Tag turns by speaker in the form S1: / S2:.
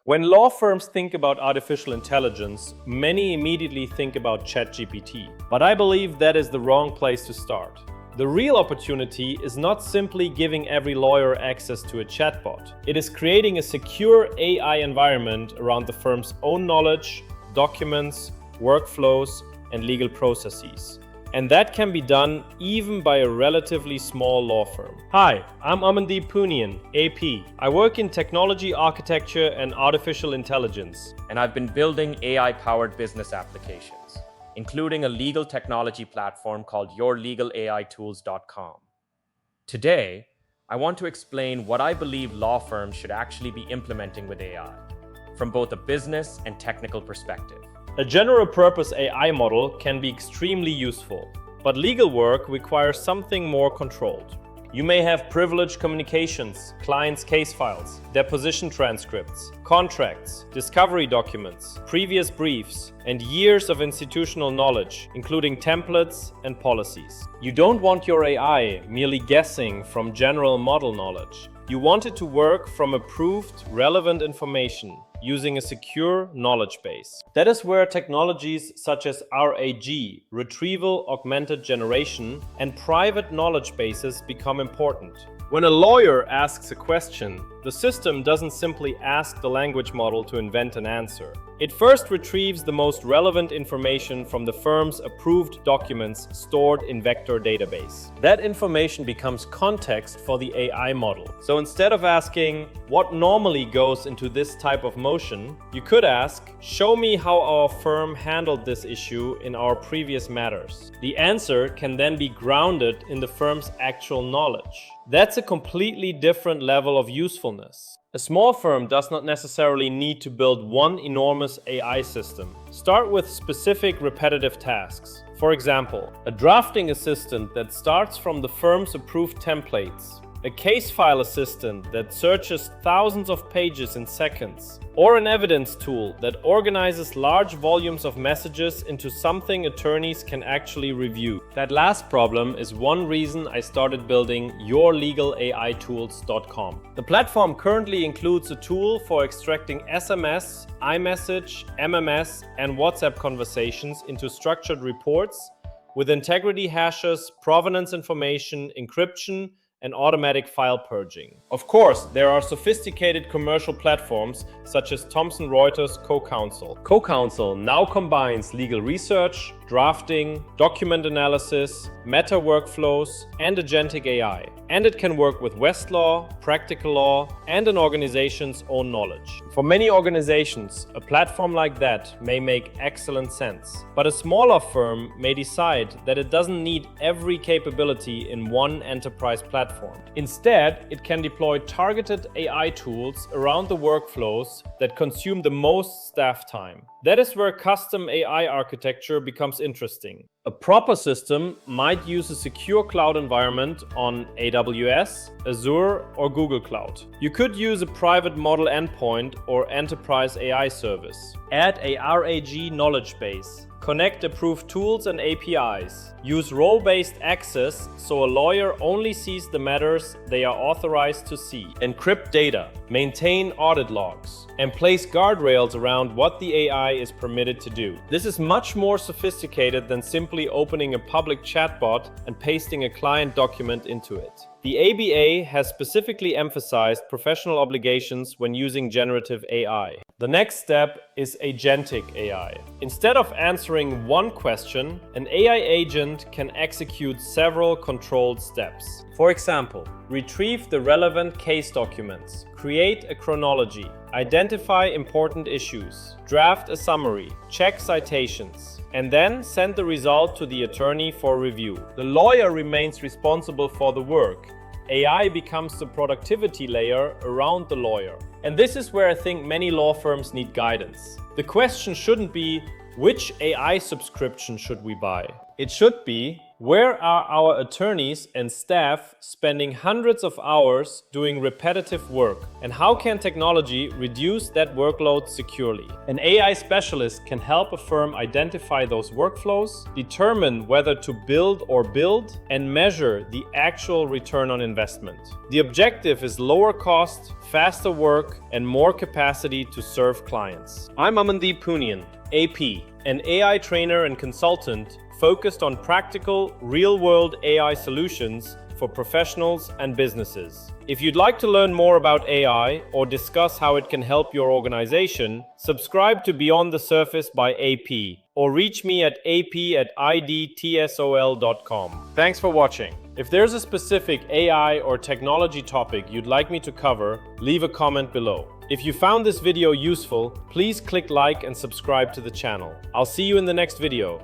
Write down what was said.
S1: When law firms think about artificial intelligence, many immediately think about ChatGPT. But I believe that is the wrong place to start. The real opportunity is not simply giving every lawyer access to a chatbot. It is creating a secure AI environment around the firm's own knowledge, documents, workflows, and legal processes. And that can be done even by a relatively small law firm. Hi, I'm Amandeep Punian, AP. I work in technology architecture and artificial intelligence.
S2: And I've been building AI-powered business applications, including a legal technology platform called yourlegalaitools.com. Today, I want to explain what I believe law firms should actually be implementing with AI, from both a business and technical perspective.
S1: A general-purpose AI model can be extremely useful, but legal work requires something more controlled. You may have privileged communications, clients' case files, deposition transcripts, contracts, discovery documents, previous briefs, and years of institutional knowledge, including templates and policies. You don't want your AI merely guessing from general model knowledge. You want it to work from approved, relevant information using a secure knowledge base. That is where technologies such as RAG, Retrieval-Augmented Generation, and private knowledge bases become important. When a lawyer asks a question, the system doesn't simply ask the language model to invent an answer. It first retrieves the most relevant information from the firm's approved documents stored in vector database. That information becomes context for the AI model. So instead of asking, what normally goes into this type of motion, you could ask, show me how our firm handled this issue in our previous matters. The answer can then be grounded in the firm's actual knowledge. That's a completely different level of usefulness. A small firm does not necessarily need to build one enormous AI system. Start with specific repetitive tasks. For example, a drafting assistant that starts from the firm's approved templates, a case file assistant that searches thousands of pages in seconds, or an evidence tool that organizes large volumes of messages into something attorneys can actually review. That last problem is one reason I started building yourlegalaitools.com. The platform currently includes a tool for extracting SMS, iMessage, MMS, and WhatsApp conversations into structured reports with integrity hashes, provenance information, encryption, and automatic file purging. Of course, there are sophisticated commercial platforms such as Thomson Reuters CoCounsel. CoCounsel now combines legal research, drafting, document analysis, meta workflows, and agentic AI. And it can work with Westlaw, practical law, and an organization's own knowledge. For many organizations, a platform like that may make excellent sense. But a smaller firm may decide that it doesn't need every capability in one enterprise platform. Instead, it can deploy targeted AI tools around the workflows that consume the most staff time. That is where custom AI architecture becomes interesting. A proper system might use a secure cloud environment on AWS, Azure, or Google Cloud. You could use a private model endpoint or enterprise AI service. Add a RAG knowledge base. Connect approved tools and APIs. Use role-based access so a lawyer only sees the matters they are authorized to see. Encrypt data. Maintain audit logs. And place guardrails around what the AI is permitted to do. This is much more sophisticated than simply opening a public chatbot and pasting a client document into it. The ABA has specifically emphasized professional obligations when using generative AI. The next step is agentic AI. Instead of answering one question, an AI agent can execute several controlled steps. For example, retrieve the relevant case documents, create a chronology, identify important issues, draft a summary, check citations, and then send the result to the attorney for review. The lawyer remains responsible for the work. AI becomes the productivity layer around the lawyer. And this is where I think many law firms need guidance. The question shouldn't be, which AI subscription should we buy? It should be, Where are our attorneys and staff spending hundreds of hours doing repetitive work? And how can technology reduce that workload securely? An AI specialist can help a firm identify those workflows, determine whether to build or build, and measure the actual return on investment. The objective is lower cost, faster work, and more capacity to serve clients. I'm Amandeep Punian, AP, an AI trainer and consultant focused on practical, real-world AI solutions for professionals and businesses. If you'd like to learn more about AI or discuss how it can help your organization, subscribe to Beyond the Surface by AP or reach me at ap@idtsol.com. Thanks for watching. If there's a specific AI or technology topic you'd like me to cover, leave a comment below. If you found this video useful, please click like and subscribe to the channel. I'll see you in the next video.